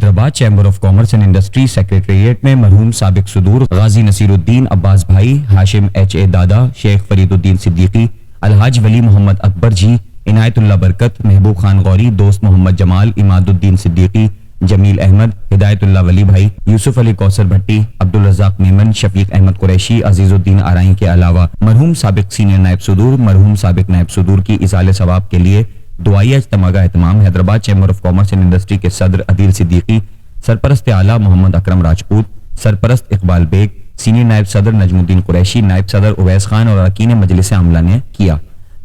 Hyderabad chamber of commerce and industry secretariat میں مرحوم سابق صدور غازی نصیر الدین عباس بھائی، ہاشم ایچ اے دادا، شیخ فرید الدین صدیقی، الحاج ولی محمد اکبر جی، عنایت اللہ برکت، محبوب خان غوری، دوست محمد جمال، اماد الدین صدیقی، جمیل احمد، ہدایت اللہ ولی بھائی، یوسف علی کوثر بھٹی، عبدالرزاق میمن، شفیق احمد قریشی، عزیز الدین آرائی کے علاوہ مرحوم سابق سینئر نائب صدور، مرحوم سابق نائب صدور کی ایصال ثواب کے لیے دعائیہ اجتماع کا اہتمام Hyderabad chamber of commerce and industry کے صدر عدیل صدیقی، سرپرست اعلیٰ محمد اکرم راجپوت، سرپرست اقبال بیگ، سینئر نائب صدر نجم الدین قریشی، نائب صدر اویس خان اور اراکین مجلس عاملہ نے کیا۔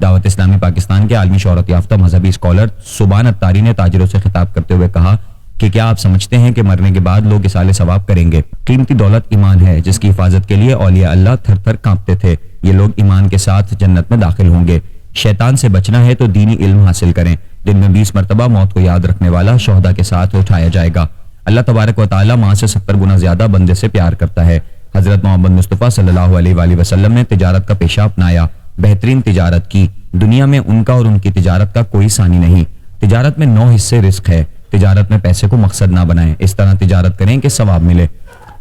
دعوت اسلامی پاکستان کے عالمی شہرت یافتہ مذہبی اسکالر سبحان اتاری نے تاجروں سے خطاب کرتے ہوئے کہا کہ کیا آپ سمجھتے ہیں کہ مرنے کے بعد لوگ ایصال ثواب کریں گے؟ قیمتی دولت ایمان ہے، جس کی حفاظت کے لیے اولیاء اللہ تھر تھر کانپتے تھے۔ یہ لوگ ایمان کے ساتھ جنت میں داخل ہوں گے۔ شیطان سے بچنا ہے تو دینی علم حاصل کریں۔ دن میں 20 مرتبہ موت کو یاد رکھنے والا شہداء کے ساتھ اٹھایا جائے گا۔ اللہ تبارک و تعالی ماں سے 70 گنا زیادہ بندے سے پیار کرتا ہے۔ حضرت محمد مصطفیٰ صلی اللہ علیہ وآلہ وسلم نے تجارت کا پیشہ اپنایا، بہترین تجارت کی۔ دنیا میں ان کا اور ان کی تجارت کا کوئی ثانی نہیں۔ تجارت میں 9 حصے رزق ہے۔ تجارت میں پیسے کو مقصد نہ بنائیں، اس طرح تجارت کریں کہ ثواب ملے۔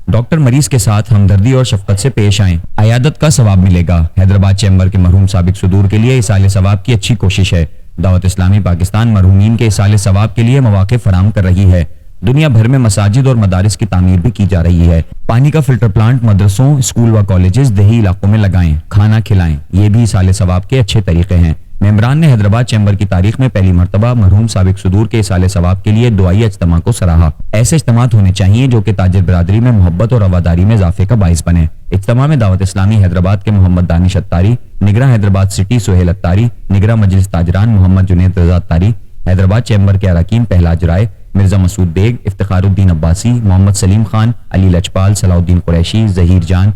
ڈاکٹر مریض کے ساتھ ہمدردی اور شفقت سے پیش آئیں، عیادت کا ثواب ملے گا۔ حیدرآباد چیمبر کے مرحوم سابق صدور کے لیے ایصال ثواب کی اچھی کوشش ہے۔ دعوت اسلامی پاکستان مرحومین کے ایصال ثواب کے لیے مواقع فراہم کر رہی ہے۔ دنیا بھر میں مساجد اور مدارس کی تعمیر بھی کی جا رہی ہے۔ پانی کا فلٹر پلانٹ مدرسوں، اسکول و کالجز دیہی علاقوں میں لگائیں، کھانا کھلائیں، یہ بھی ایصال ثواب کے اچھے طریقے ہیں۔ ممبران نے حیدرآباد چیمبر کی تاریخ میں پہلی مرتبہ مرحوم سابق صدور کے ایصال ثواب کے لیے دعائیہ اجتماع کو سراہا۔ ایسے اجتماعات ہونے چاہیے جو کہ تاجر برادری میں محبت اور رواداری میں اضافے کا باعث بنے۔ اجتماع میں دعوت اسلامی حیدرآباد کے محمد دانش اتاری، نگراں حیدرآباد سٹی سہیل اتاری، نگراں مجلس تاجران محمد جنید رضا اتاری، حیدرآباد چیمبر کے اراکین پہلاج رائے، مرزا مسعود بیگ، افتخار الدین عباسی، محمد سلیم خان، علی لجپال، صلاح الدین قریشی، ظہیر جان،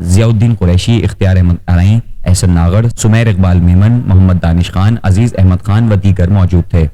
ضیاء الدین قریشی، اختیار احمد آرائی، احسن ناغڑ، سمیر اقبال میمن، محمد دانش خان، عزیز احمد خان و دیگر موجود تھے۔